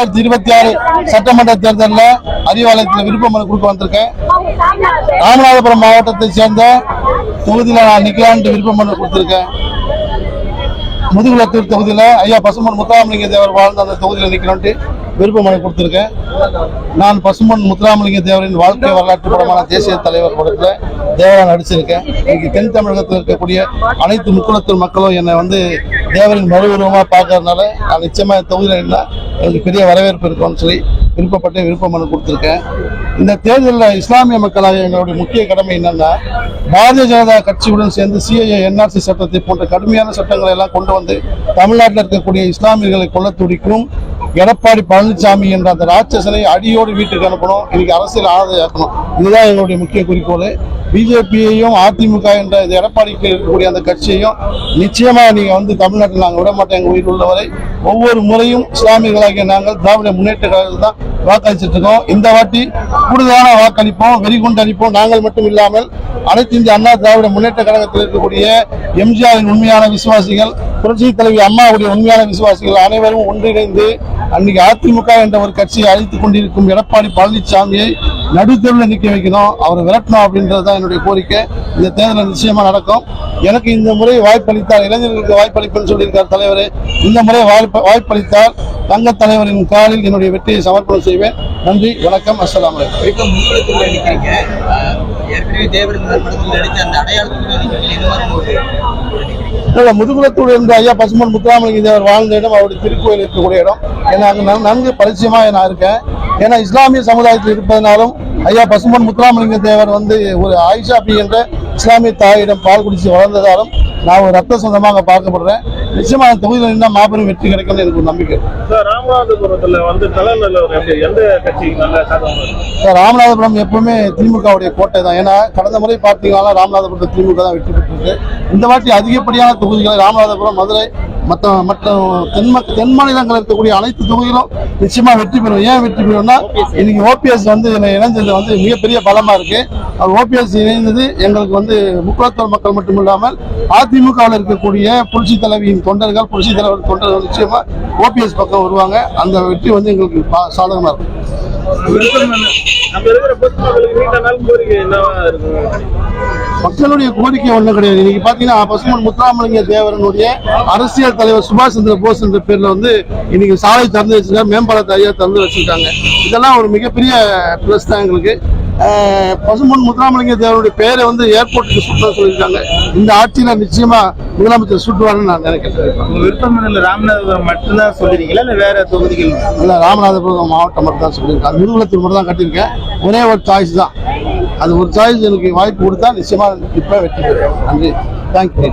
2026 சட்டமன்ற தேர்தலில் அறிவாலயத்தில் விருப்ப மனு கொடுக்க வந்திருக்கேன். ராமநாதபுரம் மாவட்டத்தை சேர்ந்த தொகுதியில் நான் நிக்கலான்ட்டு விருப்ப மனு கொடுத்திருக்கேன். முதுகுளத்தூர் தொகுதியில் ஐயா பசும்பொன் முத்துராமலிங்க தேவர் வாழ்ந்த அந்த தொகுதியில் நிக்கலான்ட்டு விருப்ப மனு கொடுத்திருக்கேன். நான் பசும்பொன் முத்துராமலிங்க தேவரின் வாழ்க்கை வரலாற்று படமான தேசிய தலைவர் படத்தில் தேவராக நடிச்சிருக்கேன். இன்னைக்கு தென் தமிழகத்தில் இருக்கக்கூடிய அனைத்து முக்குளத்தூர் மக்களும் என்னை வந்து தேவரின் மறு உருவமாக பார்க்கறதுனால நான் நிச்சயமாக தொகுதியில் இருந்தால் எனக்கு பெரிய வரவேற்பு இருக்கும்னு சொல்லி விருப்பப்பட்டு விருப்ப மனு கொடுத்துருக்கேன். இந்த தேர்தலில் இஸ்லாமிய மக்களாக எங்களுடைய முக்கிய கடமை என்னன்னா, பாரதிய ஜனதா கட்சியுடன் சேர்ந்து சிஏஏ NRC சட்டத்தை போன்ற கடுமையான சட்டங்களை எல்லாம் கொண்டு வந்து தமிழ்நாட்டில் இருக்கக்கூடிய இஸ்லாமியர்களை கொல்ல துடிக்கும் எடப்பாடி பழனிசாமி என்ற அந்த ராட்சசனை அடியோடு வீட்டுக்கு அனுப்பணும். இன்னைக்கு அரசியல் ஆதரவாக்கணும். இதுதான் எங்களுடைய முக்கிய குறிக்கோள். பிஜேபியையும் அதிமுக என்ற இந்த எடப்பாடிக்கு இருக்கக்கூடிய அந்த கட்சியையும் நிச்சயமாக நீங்கள் வந்து தமிழ்நாட்டில் நாங்கள் விட மாட்டோம். எங்கள் உயிர் உள்ளவரை ஒவ்வொரு முறையும் இஸ்லாமியர்களாகிய நாங்கள் திராவிட முன்னேற்ற கழகத்தில் தான் வாக்களிச்சுட்டு இருக்கோம். இந்த வாட்டி கூடுதலான வாக்களிப்போம், வெறிகுண்டு அளிப்போம். நாங்கள் மட்டும் இல்லாமல் அனைத்து இந்திய அண்ணா திராவிட முன்னேற்ற கழகத்தில் இருக்கக்கூடிய எம்ஜிஆரின் உண்மையான விசுவாசிகள், புரட்சி தலைவி அம்மாவுடைய உண்மையான விசுவாசிகள் அனைவரும் ஒன்றிணைந்து அன்னைக்கு அதிமுக என்ற ஒரு கட்சியை அழித்துக் கொண்டிருக்கும் எடப்பாடி பழனிசாமியை நடுத்தெருவில் நிற்க வைக்கணும், அவர் விரட்டணும் அப்படின்றதுதான் என்னுடைய கோரிக்கை. இந்த தேர்தல் நிச்சயமா நடக்கும். எனக்கு இந்த முறை வாய்ப்பளித்தால், இளைஞர்களுக்கு வாய்ப்பளிப்புன்னு சொல்லியிருக்கார் தலைவர், இந்த முறை வாய்ப்பளித்தால் தங்க தலைவரின் காலில் என்னுடைய வெற்றியை சமர்ப்பணம் செய்வேன். நன்றி, வணக்கம், அஸ்ஸலாமு அலைக்கும். முதுகுளத்தூர் என்ற ஐயா பசும்பொன் முத்துராமலிங்க தேவர் வாழ்ந்த இடம் அவருடைய திருக்கோயில் இருக்கக்கூடிய இடம். ஏன்னா அங்கே நன்கு பரிச்சயமாக நான் இருக்கேன். ஏன்னா இஸ்லாமிய சமுதாயத்தில் இருப்பதனாலும் ஐயா பசும்பொன் முத்துராமலிங்க தேவர் வந்து ஒரு ஆயிஷா பி என்ற இஸ்லாமிய தாயிடம் பால் குடிச்சு வளர்ந்ததாலும் நான் ஒரு ரத்த சொந்தமாக பார்க்கப்படுறேன். நிச்சயமா அந்த தொகுதியில் இருந்தால் மாபெரும் வெற்றி கிடைக்கும்னு எனக்கு ஒரு நம்பிக்கை. ராமநாதபுரத்தில் வந்து எந்த கட்சி சார், ராமநாதபுரம் எப்பவுமே திமுகவுடைய கோட்டை தான். ஏன்னா கடந்த முறை பார்த்தீங்கன்னா ராமநாதபுரத்தில் திமுக தான் வெற்றி பெற்றிருக்கு. இந்த வாட்டி அதிகப்படியான தொகுதிகளை ராமநாதபுரம், மதுரை மற்ற தென் மாநிலங்களில் இருக்கக்கூடிய அனைத்து தொகுதிகளும் நிச்சயமா வெற்றி பெறும். ஏன் வெற்றி பெறும்னா, இன்னைக்கு ஓபிஎஸ் வந்து இணைஞ்சது வந்து மிகப்பெரிய பலமா இருக்கு. அவர் ஓபிஎஸ் இணைந்தது எங்களுக்கு வந்து முக்குளத்தூர் மக்கள் மட்டும் இல்லாமல் அதிமுகவில் இருக்கக்கூடிய புரட்சி தலைவியின் தொண்டர்கள், புரட்சி தலைவர் தொண்டர்கள் நிச்சயமா ஓபிஎஸ் பக்கம் வருவாங்க. அந்த வெற்றி வந்து எங்களுக்கு சாதகமா இருக்கும். மக்களுடைய கோரிக்கை ஒன்றும் கிடையாது. இன்னைக்கு பாத்தீங்கன்னா பசும்பொன் முத்துராமலிங்க தேவரனுடைய அரசியல் தலைவர் சுபாஷ் சந்திர போஸ் என்ற பேர்ல வந்து இன்னைக்கு சாலை திறந்து வச்சிருக்காங்க, மேம்பாலத்தை ஐயா திறந்து வச்சிருக்காங்க. இதெல்லாம் ஒரு மிகப்பெரிய பிளஸ் தான் எங்களுக்கு. பசும்பொன் முத்துராமலிங்க தேவனுடைய பேரை வந்து ஏர்போர்ட்டுக்கு சுற்ற சொல்லியிருக்காங்க. இந்த ஆட்சியில நிச்சயமா முதலமைச்சர் சுட்டுவாருன்னு நான் நினைக்கிறேன். விருப்பம் ராமநாதபுரம் மட்டும்தான் சொல்லிருக்கீங்களா இல்ல வேற தொகுதிகள்? இல்ல, ராமநாதபுரம் மாவட்டம் மட்டும் தான் சொல்லியிருக்கேன். முதுகுளத்தூர் மட்டும் தான் கட்டியிருக்கேன். ஒரே ஒரு சாய்ஸ் தான். அது ஒரு சாய்ஸ் எனக்கு வாய்ப்பு கொடுத்தா நிச்சயமா இப்ப வெற்றி பெறுவேன். நன்றி, தேங்க்யூ.